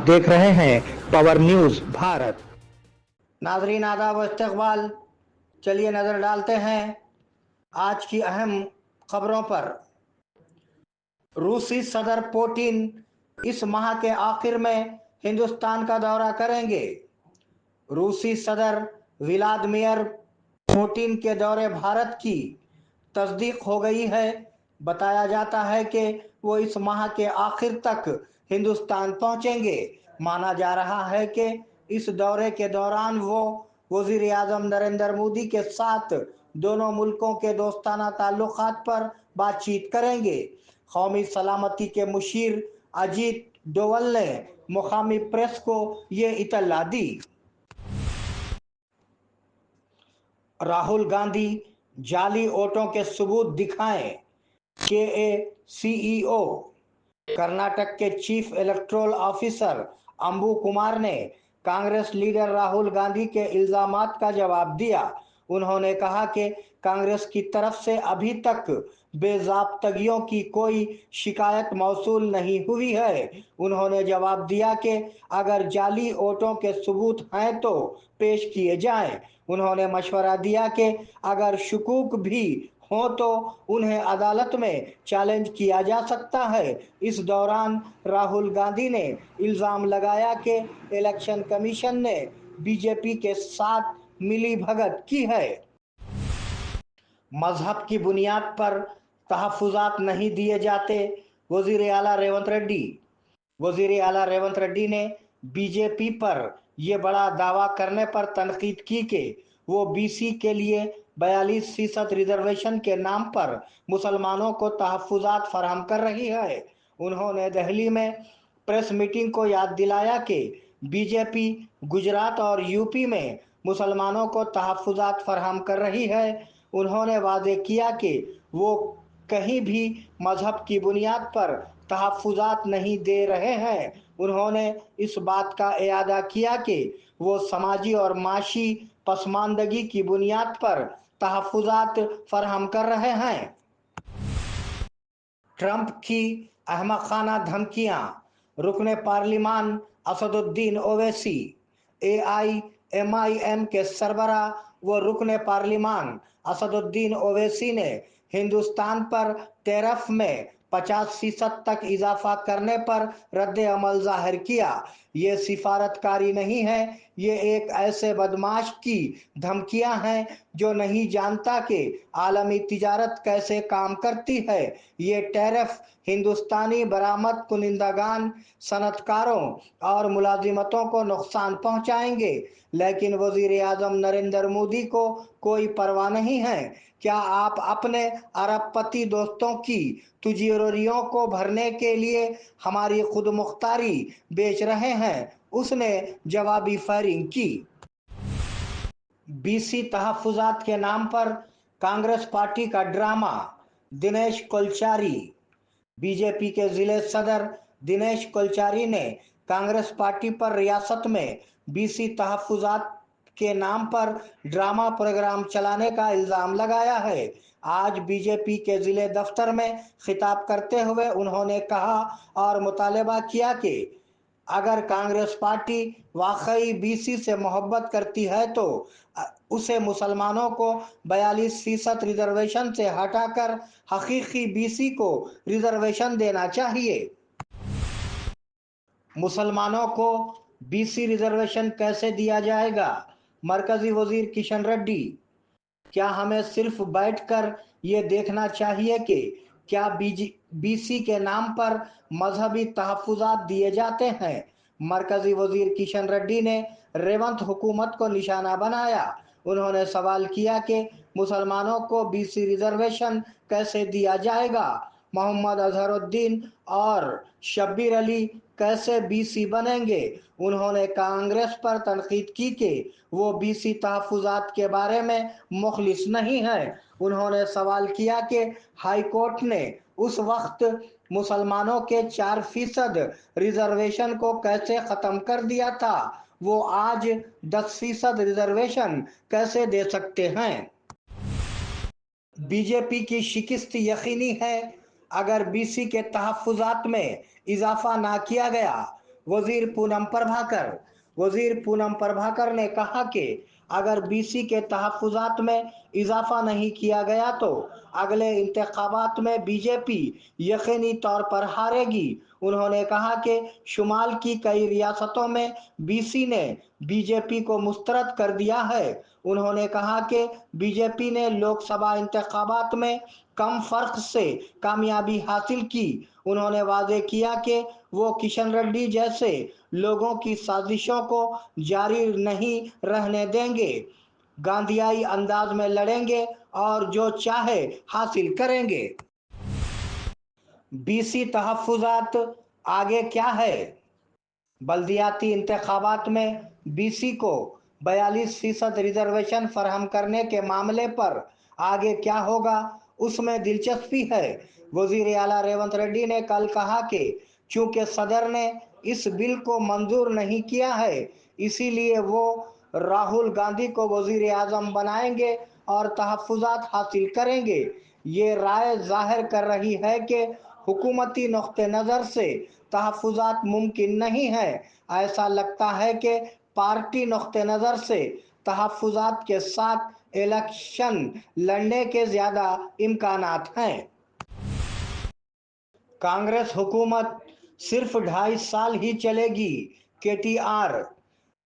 देख रहे हैं पावर न्यूज भारत। नाजरीन आदाब व इस्तकबाल। चलिए नज़र डालते हैं आज की अहम खबरों पर। रूसी सदर पुतिन इस माह के आखिर में हिंदुस्तान का दौरा करेंगे। रूसी सदर व्लादिमीर पुतिन के दौरे भारत की तस्दीक हो गई है। बताया जाता है कि वो इस माह के आखिर तक हिंदुस्तान पहुंचेंगे। माना जा रहा है कि इस दौरे के दौरान वो वजीर आजम नरेंद्र मोदी के साथ दोनों मुल्कों के दोस्ताना ताल्लुकात पर बातचीत करेंगे। कौमी सलामती के मुशीर अजीत डोवल ने मुकामी प्रेस को ये इत्तला दी। राहुल गांधी जाली वोटों के सबूत दिखाएं, के सीईओ। कर्नाटक के चीफ इलेक्टोरल ऑफिसर अंबु कुमार ने कांग्रेस लीडर राहुल गांधी के इल्जामात का जवाब दिया। उन्होंने कहा कि कांग्रेस की तरफ से अभी तक बेज़ाब्तगियों की कोई शिकायत मौसूल नहीं हुई है। उन्होंने जवाब दिया कि अगर जाली वोटों के सबूत हैं तो पेश किए जाएं। उन्होंने मशवरा दिया कि अगर शुकूक भी हो तो उन्हें अदालत में चैलेंज किया जा सकता है। इस दौरान राहुल गांधी ने इल्जाम लगाया कि इलेक्शन कमीशन ने बीजेपी के साथ मिलीभगत की है। मजहब की बुनियाद पर तहफ्फुज़ात नहीं दिए जाते, वजीर आला रेवंत रेड्डी। वजीर आला रेवंत रेड्डी ने बीजेपी पर यह बड़ा दावा करने पर तनकीद की कि वो बीसी के लिए 42% रिजर्वेशन के नाम पर मुसलमानों को तहफ्फुज़ात फराहम कर रही है। उन्होंने दिल्ली में प्रेस मीटिंग को याद दिलाया कि बीजेपी गुजरात और यूपी में मुसलमानों को तहफ्फुज़ात फराहम कर रही है। उन्होंने वादे किया कि वो कहीं भी मजहब की बुनियाद पर तहफ्फुज़ात नहीं दे रहे हैं। उन्होंने इस बात का इआदा किया कि वो समाजी और माशी पसमानदगी की बुनियाद पर तहफ्फुज़ात फराहम कर रहे हैं। ट्रंप की अहमकाना धमकियां, रुकने पार्लिमान असदुद्दीन ओवैसी। एआईएमआईएम के सरबरा व रुकने पार्लिमान असदुद्दीन ओवैसी ने हिंदुस्तान पर टैरिफ में 50% तक इजाफा करने पर रद्द अमल जाहिर किया। ये सिफारतकारी नहीं है, ये एक ऐसे बदमाश की धमकियां हैं जो नहीं जानता कि आलमी तिजारत कैसे काम करती है। ये टैरिफ हिंदुस्तानी बरामद कुनिंदागान, सनतकारों और मुलाजिमतों को नुकसान पहुंचाएंगे, लेकिन वजीर आजम नरेंद्र मोदी को कोई परवाह नहीं है। क्या आप अपने अरबपति दोस्तों की तिजोरियों को भरने के लिए हमारी खुद मुख्तारी बेच रहे हैं? उसने जवाबी फायरिंग की। बीसी तहफ्फुज़ात के नाम पर कांग्रेस पार्टी का ड्रामा, दिनेश कोलचारी। बीजेपी के जिले सदर दिनेश कोलचारी ने कांग्रेस पार्टी पर रियासत में बीसी तहफ्फुज़ात के नाम पर ड्रामा प्रोग्राम चलाने का इल्जाम लगाया है। आज बीजेपी के जिले दफ्तर में खिताब करते हुए उन्होंने कहा और मुतालबा किया कि अगर कांग्रेस पार्टी वाकई बीसी से मोहब्बत करती है तो उसे मुसलमानों को 42% रिजर्वेशन से हटाकर हकीकी बीसी को रिजर्वेशन देना चाहिए। मुसलमानों को बीसी रिजर्वेशन कैसे दिया जाएगा? मरकजी वजीर किशन रेड्डी। क्या हमें सिर्फ बैठकर ये देखना चाहिए कि क्या बीसी के नाम पर मजहबी तहफ्फुज़ात दिए जाते हैं? मरकजी वजीर किशन रेड्डी ने रेवंत हुकूमत को निशाना बनाया। उन्होंने सवाल किया कि मुसलमानों को बीसी रिजर्वेशन कैसे दिया जाएगा? मोहम्मद अजहरुद्दीन और शब्बीर अली कैसे बीसी बनेंगे? उन्होंने कांग्रेस पर तनकीद की कि वो बीसी तहफ्फुज़ात के बारे में मुखलिस नहीं है। उन्होंने सवाल किया कि हाई कोर्ट ने उस वक्त मुसलमानों के 4% रिजर्वेशन को कैसे खत्म कर दिया था, वो आज 10% रिजर्वेशन कैसे दे सकते हैं? बीजेपी की शिकस्त यकीनी है अगर बीसी के तहफ्फुज़ात में इजाफा ना किया गया। वजीर पूनम प्रभाकर ने कहा कि अगर बीसी के तहफ़्फ़ुज़ात में इजाफा नहीं किया गया तो अगले इंतखाबात में बीजेपी यकीनी तौर पर हारेगी। उन्होंने कहा कि शुमाल की कई रियासतों में बीसी ने बीजेपी को मुस्तरद कर दिया है। उन्होंने कहा कि बीजेपी ने लोकसभा इंतखाबात में कम फर्क से कामयाबी हासिल की। उन्होंने वादे किया कि वो किशन रेड्डी जैसे लोगों की साजिशों को जारी नहीं रहने देंगे, गांधीयाई अंदाज में लड़ेंगे और जो चाहे हासिल करेंगे। बीसी तहफ़्फ़ुज़ात आगे क्या है? बल्दियाती इंतखाबात में बीसी को 42% रिजर्वेशन फराहम करने के मामले पर आगे क्या होगा, उसमें दिलचस्पी है। वजीर आला रेवंत रेड्डी ने कल कहा कि चूंकि सदर ने इस बिल को मंजूर नहीं किया है, इसीलिए वो राहुल गांधी को वजीर आजम बनाएंगे और तहफ़्फ़ुज़ात हासिल करेंगे। ये राय जाहिर कर रही है कि हुकूमती नुक्ते नज़र से तहफ़्फ़ुज़ात मुमकिन नहीं है। ऐसा लगता है कि पार्टी नुक्ते नज़र से तहफ़्फ़ुज़ात के साथ इलेक्शन लड़ने के ज़्यादा इम्कानात हैं। कांग्रेस हुकूमत सिर्फ 2.5 साल ही चलेगी, केटीआर।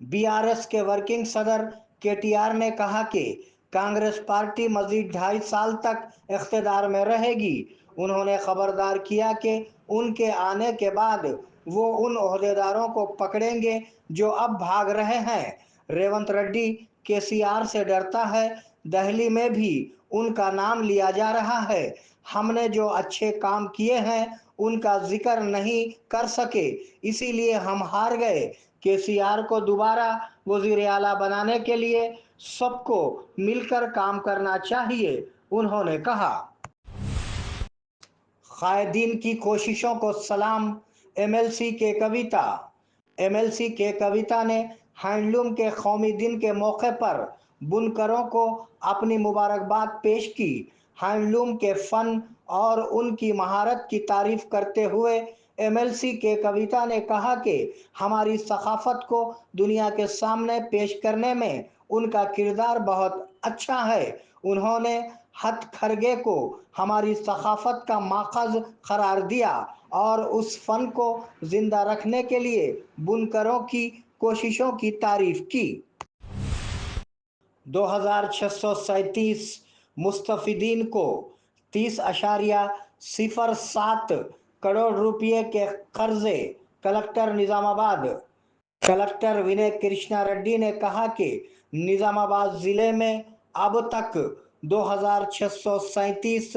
बीआरएस के वर्किंग सदर केटीआर ने कहा कि कांग्रेस पार्टी मजीद 2.5 साल तक इख्तिदार में रहेगी। उन्होंने खबरदार किया कि उनके आने के बाद वो उन ओहदेदारों को पकड़ेंगे जो अब भाग रहे हैं। रेवंत रेड्डी केसीआर से डरता है, दिल्ली में भी उनका नाम लिया जा रहा है। हमने जो अच्छे काम किए हैं उनका जिक्र नहीं कर सके, इसीलिए हम हार गए। केसीआर को दोबारा वजीर आला बनाने के लिए सबको मिलकर काम करना चाहिए, उन्होंने कहा। कायदीन की कोशिशों को सलाम, एमएलसी के कविता ने हैंडलूम के कौमी दिन के मौके पर बुनकरों को अपनी मुबारकबाद पेश की। हैंडलूम के फन और उनकी महारत की तारीफ करते हुए एमएलसी के कविता ने कहा कि हमारी सकाफत को दुनिया के सामने पेश करने में उनका किरदार बहुत अच्छा है। उन्होंने हथकरघे को हमारी सकाफत का माखज़ करार दिया और उस फन को जिंदा रखने के लिए बुनकरों की कोशिशों की तारीफ की। 2637 मुस्तफिदीन को 30.07 करोड़ रुपए के कर्जे। कलेक्टर विनय कृष्णा रेड्डी ने कहा कि निजामाबाद जिले में अब तक 2637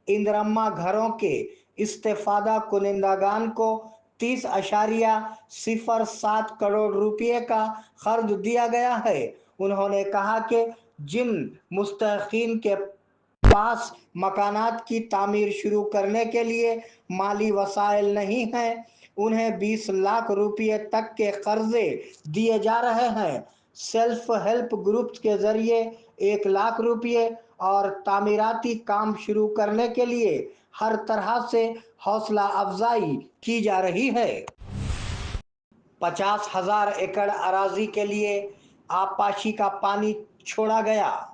इंदिरम्मा घरों के इस्तेफादा कुनिंदागान को 30.07 करोड़ रुपए का कर्ज दिया गया है। उन्होंने कहा कि जिन मुस्तहिकीन के पास मकानात की तामीर शुरू करने के लिए माली वसाइल नहीं हैं, उन्हें 20 लाख रुपए तक के कर्जे दिए जा रहे हैं। सेल्फ हेल्प ग्रुप्स के जरिए 1 लाख रुपए और तामीराती काम शुरू करने के लिए हर तरह से हौसला अफजाई की जा रही है। 50,000 एकड़ अराजी के लिए आबपाशी का पानी छोड़ा गया।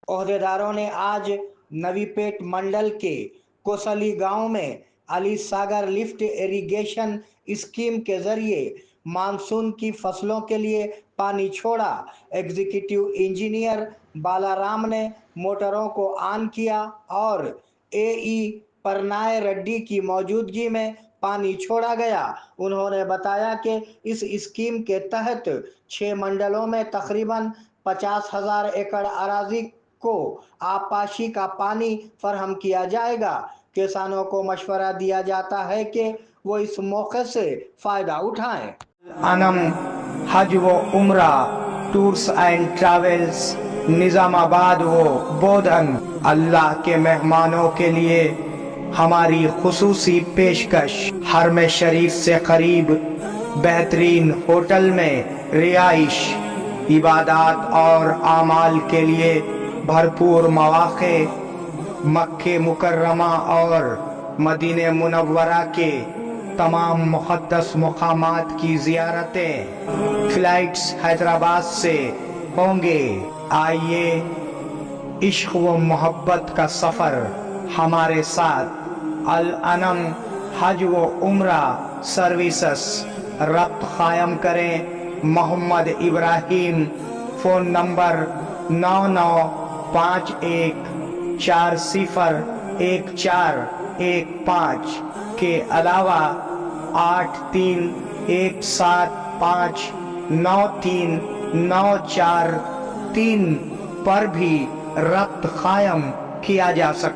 ओहदेदारों ने आज नवीपेट मंडल के कोसली गांव में अली सागर लिफ्ट इरिगेशन स्कीम के जरिए मानसून की फसलों के लिए पानी छोड़ा। एग्जीक्यूटिव इंजीनियर बालाराम ने मोटरों को ऑन किया और एई परनाय रेड्डी की मौजूदगी में पानी छोड़ा गया। उन्होंने बताया कि इस स्कीम के तहत 6 मंडलों में तकरीबन 50,000 एकड़ अराजी को आबपाशी का पानी फराहम किया जाएगा। किसानों को मशवरा दिया जाता है कि वो इस मौके से फायदा उठाएं। अनम हज व उम्रा टूर्स एंड ट्रैवल्स निजामाबाद व बोधन अल्लाह के मेहमानों के लिए हमारी खुसूसी पेशकश। हरम शरीफ से करीब बेहतरीन होटल में रिहाइश, इबादत और आमाल के लिए भरपूर मौके। मक्के मुकर्रमा और मदीने मुनव्वरा के تمام مقدس مقامات کی زیارتیں فلائٹس حیدرآباد سے ہوں گے۔ آئیے عشق و محبت کا سفر ہمارے ساتھ۔ الانم حج و عمرہ سروسز ربط قائم کریں۔ محمد ابراہیم، فون نمبر 9951401415 کے علاوہ 8317593943 پر بھی ربط قائم کیا جا سکتا ہے۔